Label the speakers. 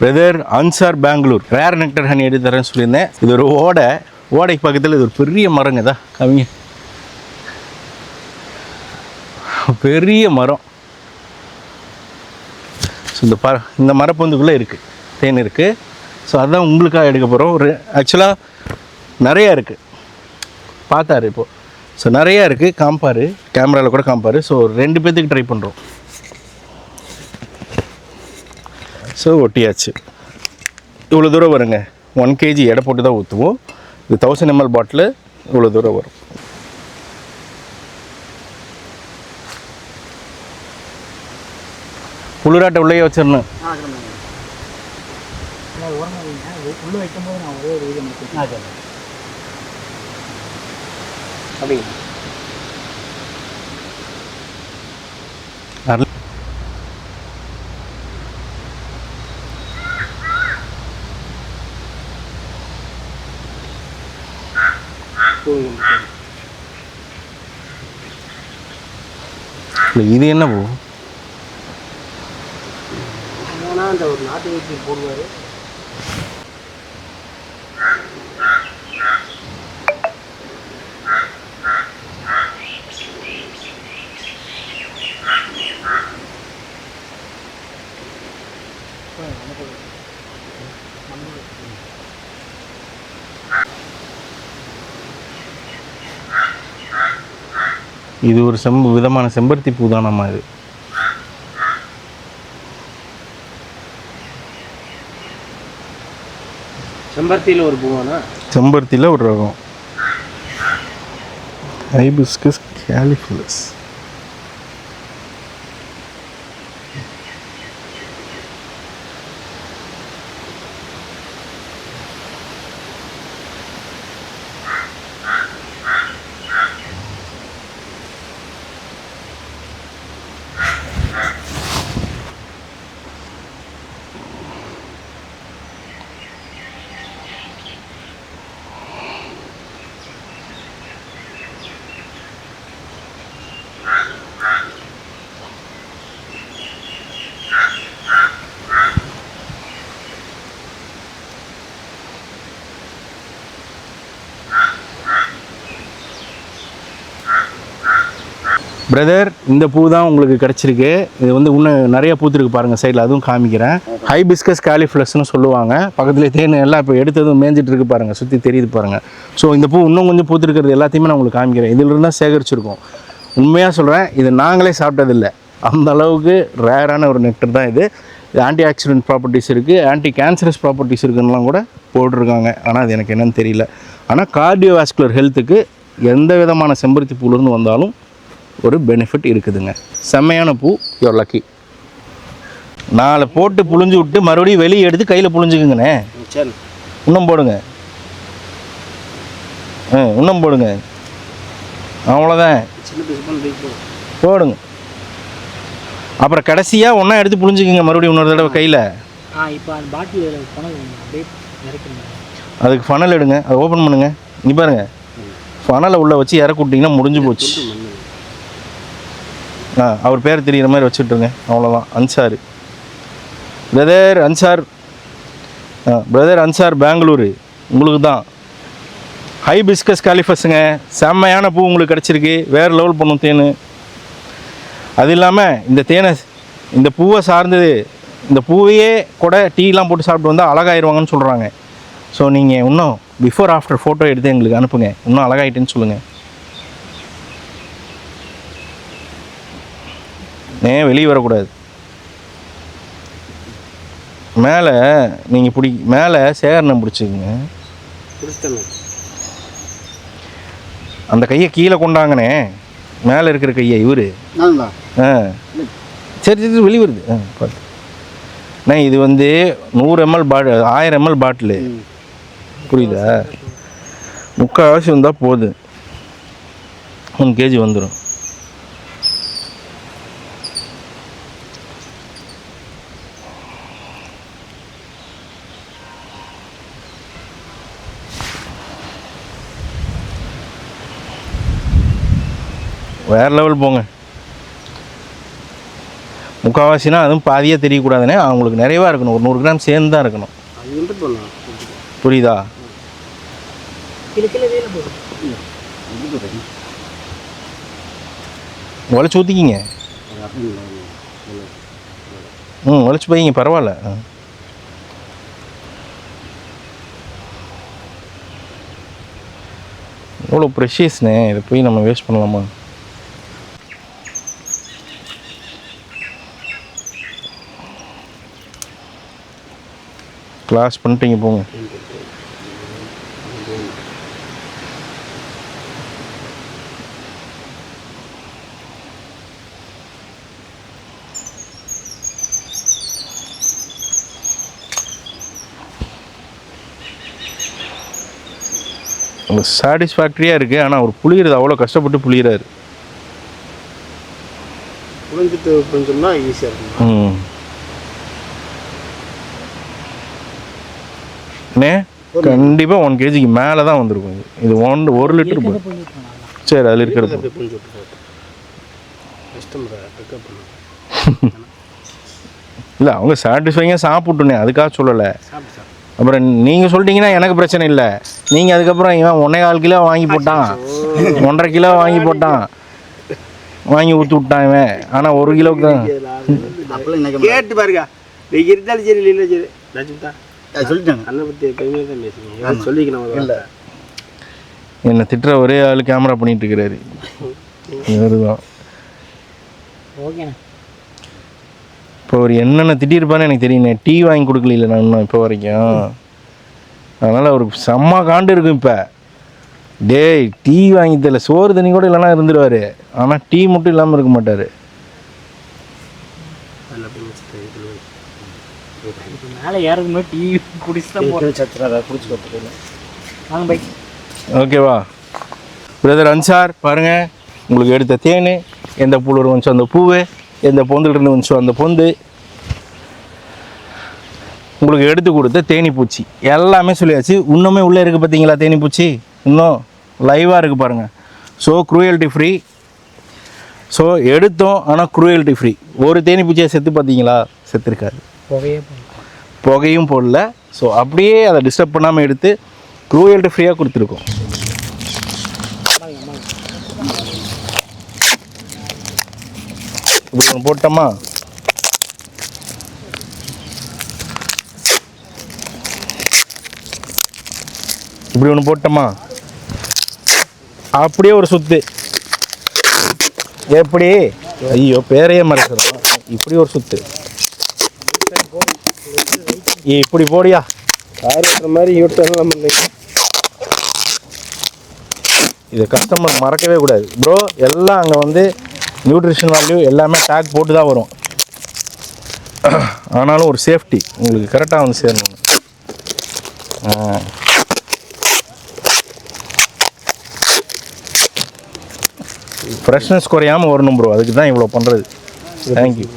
Speaker 1: Brother Ansar Bangalore rare nectar honey எடுத்து தரேன்னு சொல்லியிருந்தேன். இது ஒரு ஓடைக்கு பக்கத்தில் இது ஒரு பெரிய மரங்க தான் கவிங்க, பெரிய மரம். ஸோ இந்த மரப்பொந்துக்குள்ளே இருக்குது, தேன் இருக்குது. ஸோ அதுதான் உங்களுக்காக எடுக்க போகிறோம். ஆக்சுவலாக நிறையா இருக்குது, பார்த்தாரு இப்போது. ஸோ நிறையா இருக்குது, காம்பாரு, கேமராவில் கூட காம்பாரு. ஸோ 2 பேர்த்துக்கு ட்ரை பண்ணுறோம். ஸோ ஒட்டியாச்சு. இவ்வளோ தூரம் வருங்க, 1 kg எடை போட்டு தான் ஊற்றுவோம். இது 1000 ml பாட்டில் இவ்வளோ தூரம் வரும். புளிராட்டை உள்ளே வச்சிடணும். இது என்ன பூ?
Speaker 2: அந்த ஒரு நாட்டு வைத்தியம் போடுவார்.
Speaker 1: இது ஒரு விதமான செம்பருத்தி பூ தான். நம்ம இது
Speaker 2: செம்பருத்தியில் ஒரு பூவானா?
Speaker 1: செம்பருத்தியில் ஒரு ரகம், ஹைபிஸ்கஸ் கேலிஃபுலஸ். பிரதர், இந்த பூ தான் உங்களுக்கு கிடச்சிருக்கு. இது வந்து இன்னும் நிறைய பூத்துருக்கு பாருங்கள் சைடில், அதுவும் காமிக்கிறேன். ஹைபிஸ்கஸ் கேலிஃபுலஸ்னு சொல்லுவாங்க. பக்கத்துலேயே தேன் எல்லாம் இப்போ எடுத்ததும் மேய்ஞ்சிட்டு இருக்கு பாருங்கள், சுற்றி தெரியுது பாருங்கள். ஸோ இந்த பூ இன்னும் கொஞ்சம் பூத்துருக்கிறது எல்லாத்தையுமே நான் உங்களுக்கு காமிக்கிறேன். இதிலிருந்து தான் சேகரிச்சிருக்கோம். உண்மையாக சொல்கிறேன், இது நாங்களே சாப்பிட்டதில்லை, அந்த அளவுக்கு ரேரான ஒரு நெக்டர் தான் இது. இது ஆன்டி ஆக்சிடென்ட் ப்ராப்பர்ட்டிஸ் இருக்குது, ஆன்டி கேன்சரஸ் ப்ராப்பர்ட்டிஸ் இருக்குன்னுலாம் கூட போட்டிருக்காங்க. ஆனால் அது எனக்கு என்னென்னு தெரியல. ஆனால் கார்டியோவாஸ்குலர் ஹெல்த்துக்கு எந்த விதமான செம்பருத்தி பூலேருந்து வந்தாலும் ஒரு பெனிஃபிட் இருக்குதுங்க. செம்மையான பூ, யுவர் லக்கி. 4 போட்டு புழிஞ்சு விட்டு மறுபடியும் வெளியே எடுத்து கையில் புழிஞ்சுக்குங்கண்ணே.
Speaker 2: சரி,
Speaker 1: இன்னும் போடுங்க, இன்னும் போடுங்க, அவ்வளோதான், போடுங்க. அப்புறம் கடைசியாக ஒன்றா எடுத்து புழிஞ்சுக்குங்க மறுபடியும் இன்னொரு தடவை கையில். அதுக்கு ஃபனல் எடுங்க, அதை ஓப்பன் பண்ணுங்க. இங்கே பாருங்கள், ஃபனலை உள்ளே வச்சு இறக்கி விட்டிங்கன்னா முடிஞ்சு போச்சு. அவர் பேர் தெரிகிற மாதிரி வச்சுட்ருங்க, அவ்வளோதான். அன்சார் பிரதர், அன்சார் பிரதர், அன்சார் பெங்களூரு உங்களுக்கு தான். ஹைபிஸ்கஸ் கேலிஃபஸுங்க, செம்மையான பூ உங்களுக்கு கிடச்சிருக்கு. வேறு லெவல் பண்ணும் தேன். அது இல்லாமல் இந்த தேனை, இந்த பூவை சார்ந்தது, இந்த பூவையே கூட டீலாம் போட்டு சாப்பிட்டு வந்தால் அழகாயிருவாங்கன்னு சொல்கிறாங்க. ஸோ நீங்கள் இன்னும் பிஃபோர் ஆஃப்டர் ஃபோட்டோ எடுத்து எங்களுக்கு அனுப்புங்க, இன்னும் அழகாயிட்டேன்னு சொல்லுங்கள். வெளியே வரக்கூடாது. மேலே நீங்கள் மேலே சேகரணம் பிடிச்சிக்குங்க. அந்த கையை கீழே கொண்டாங்கண்ணே, மேலே இருக்கிற கையை இவர். சரி சரி, வெளியே வருது. பார்த்து அண்ணே, இது வந்து 100 ml 1000 ml பாட்டிலு, புரியுதா? 3/4 வந்தால் போதும், 1 kg வந்துடும். வேறு லெவல் போங்க. முக்கால்வாசினா அதுவும் பாதியாக தெரியக்கூடாதுன்னே அவங்களுக்கு நிறைவாக இருக்கணும். ஒரு 100 கிராம் சேர்ந்து தான் இருக்கணும்.
Speaker 2: அது இன்ட்ரெட் பண்ணலாம்.
Speaker 1: புரியுதா?
Speaker 2: கிலோ வேலை போதும்.
Speaker 1: உழைச்சி ஊற்றிக்கிங்க. உழைச்சி போய்ங்க, பரவாயில்ல. எவ்வளோ ப்ரெஷியஸ்ண்ணே, இதை போய் நம்ம வேஸ்ட் பண்ணலாமா? கிளாஸ் பண்ணிட்டீங்க போங்க. சாட்டிஸ்ஃபேக்டரியாக இருக்குது. ஆனால் அவர் புளியறது அவ்வளோ கஷ்டப்பட்டு புளியறாரு.
Speaker 2: புளிஞ்சிட்டு புளிஞ்சோம்னா ஈஸியாக இருக்கும்.
Speaker 1: அண்ணே கண்டிப்பாக 1 kgக்கு மேலே தான் வந்திருக்கும். இது 1 லிட்டர் போய். சரி, அதில் இருக்கிறது இல்லை, அவங்க சாட்டிஸ்ஃபைங்காக சாப்பிட்டுனே, அதுக்காக சொல்லலை. அப்புறம் நீங்கள் சொல்லிட்டீங்கன்னா எனக்கு பிரச்சனை இல்லை. நீங்கள் அதுக்கப்புறம் இவன் 1.25 கிலோ வாங்கி போட்டான், 1.5 கிலோ வாங்கி போட்டான், வாங்கி ஊற்றி விட்டான் இவன். ஆனால் 1 கிலோவுக்கு தான்
Speaker 2: கேட்டு பாருங்க. நீங்கள் இருந்தாலும் சரி, இல்லை சரி ராஜிப்தா சொல்லிட்டாங்க. அண்ணன் பற்றி பெருமையாக தான் பேசுங்க, சொல்லிக்கணும். இல்லை
Speaker 1: என்னை திட்டுற ஒரே ஆள் கேமரா பண்ணிகிட்டு இருக்கிறாரு. இதுதான்
Speaker 2: ஓகேண்ணா.
Speaker 1: இப்போ ஒரு என்னென்ன திட்டிருப்பான்னு எனக்கு தெரியுண்ணே. டீ வாங்கி கொடுக்கல நான் இன்னும் இப்போ வரைக்கும். அதனால் அவருக்கு செம்ம காண்டு இருக்கும். இப்போ டேய் டீ வாங்கி தரல, சோறு தண்ணி கூட இல்லைன்னா இருந்துருவார். ஆனால் டீ மட்டும் இல்லாமல் இருக்க மாட்டார்.
Speaker 2: மேலே ஏறதுமே டீ குடிச்சு தான் குடிச்சு.
Speaker 1: ஓகேவா பிரதர் அன்சார்? பாருங்கள், உங்களுக்கு எடுத்த தேன் எந்த பூவில் வந்துச்சோ அந்த பூவு, எந்த பொந்துலேருந்து வந்துச்சோ அந்த பொந்து, உங்களுக்கு எடுத்து கொடுத்த தேனிப்பூச்சி எல்லாமே சொல்லியாச்சு. இன்னுமே உள்ளே இருக்குது பார்த்தீங்களா தேனிப்பூச்சி? இன்னும் லைவாக இருக்குது பாருங்கள். So cruelty free. ஸோ எடுத்தோம், ஆனால் க்ரூயல்ட்டி ஃப்ரீ. ஒரு தேனிப்பூச்சியை செத்து பார்த்தீங்களா? செத்துருக்காது, புகையும் போடல. ஸோ அப்படியே அதை டிஸ்டர்ப் பண்ணாமல் எடுத்து க்ரூயல்ட்டி ஃப்ரீயாக கொடுத்துருக்கோம். இப்படி ஒன்று போட்டோமா? இப்படி ஒன்று போட்டோமா? அப்படியே ஒரு சுத்து. எப்படி? ஐயோ பேரையே மறைச்சிடும். இப்படி ஒரு சுத்து. இப்படி போடியா
Speaker 2: காரியத்துற மாதிரி யூட்டர்லாம் பண்ணுறீங்க.
Speaker 1: இது கஸ்டமர் மறக்கவே கூடாது ப்ரோ. எல்லாம் அங்கே வந்து நியூட்ரிஷன் வேல்யூ எல்லாமே டேக் போட்டு தான் வரும். ஆனாலும் ஒரு சேஃப்டி உங்களுக்கு கரெக்டாக வந்து சேரணும். ஃப்ரெஷ்னஸ் குறையாமல் வரணும் ப்ரோ. அதுக்கு தான் இவ்வளோ பண்ணுறது. தேங்க்யூ.